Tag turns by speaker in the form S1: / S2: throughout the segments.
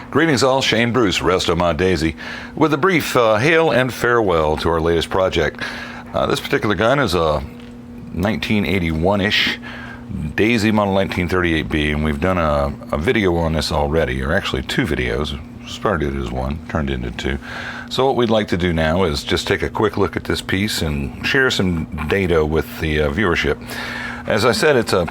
S1: Greetings all, Shane Bruce, Restomodded Daisy, with a brief hail and farewell to our latest project. This particular gun is a 1981-ish Daisy model 1938B, and we've done a video on this already, or actually two videos. Started as one, turned into two. So what we'd like to do now is just take a quick look at this piece and share some data with the viewership. As I said, it's a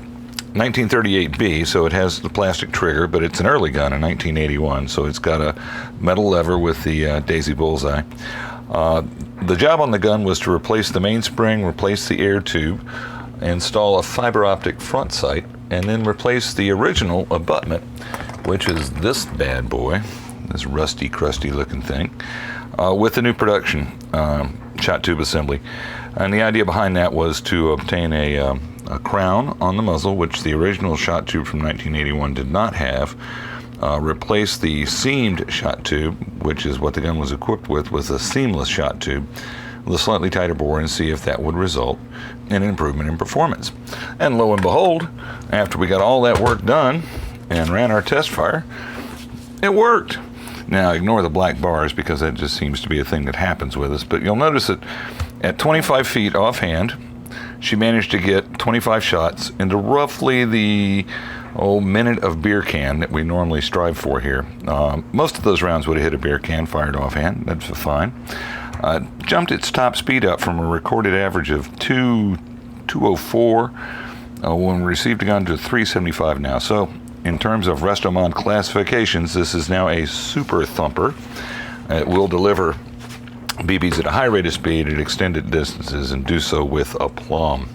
S1: 1938B, so it has the plastic trigger, but it's an early gun in 1981, so it's got a metal lever with the Daisy bullseye. The job on the gun was to replace the mainspring, replace the air tube, install a fiber optic front sight, and then replace the original abutment, which is this bad boy, this rusty, crusty looking thing, with the new production shot tube assembly. And the idea behind that was to obtain a crown on the muzzle, which the original shot tube from 1981 did not have, replace the seamed shot tube, which is what the gun was equipped with a seamless shot tube, with a slightly tighter bore, and see if that would result in an improvement in performance. And lo and behold, after we got all that work done and ran our test fire, it worked. Now ignore the black bars because that just seems to be a thing that happens with us, but you'll notice that at 25 feet offhand, she managed to get 25 shots into roughly the minute of beer can that we normally strive for here. Most of those rounds would have hit a beer can fired offhand. That's fine. Jumped its top speed up from a recorded average of 204 when we received a gun to 375 now. So in terms of Restomod classifications, this is now a super thumper. It will deliver BBs at a high rate of speed at extended distances and do so with aplomb.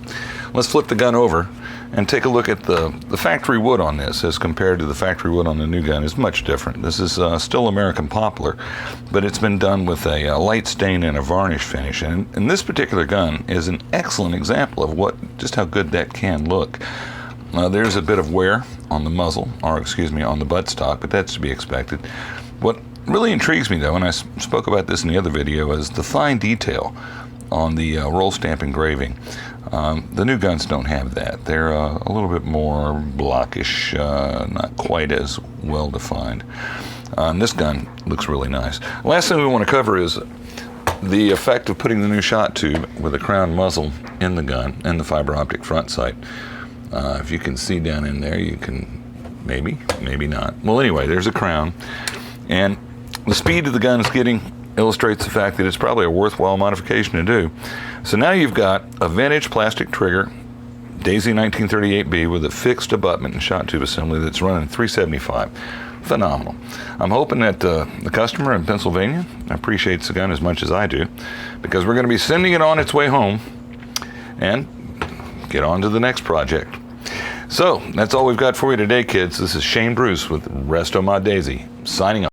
S1: Let's flip the gun over and take a look at the factory wood on this as compared to the factory wood on the new gun. Is much different. This is still American poplar, but it's been done with a light stain and a varnish finish. And this particular gun is an excellent example of just how good that can look. There's a bit of wear on the muzzle, or excuse me, on the buttstock, but that's to be expected. What really intrigues me though, and I spoke about this in the other video, is the fine detail on the roll stamp engraving. The new guns don't have that. They're a little bit more blockish, not quite as well defined. This gun looks really nice. Last thing we want to cover is the effect of putting the new shot tube with a crown muzzle in the gun and the fiber optic front sight. If you can see down in there, you can maybe not. Well, anyway, there's a crown, and the speed of the gun is getting illustrates the fact that it's probably a worthwhile modification to do. So now you've got a vintage plastic trigger, Daisy 1938B, with a fixed abutment and shot tube assembly that's running 375. Phenomenal. I'm hoping that the customer in Pennsylvania appreciates the gun as much as I do, because we're going to be sending it on its way home and get on to the next project. So that's all we've got for you today, kids. This is Shane Bruce with Restomodded Daisy, signing off.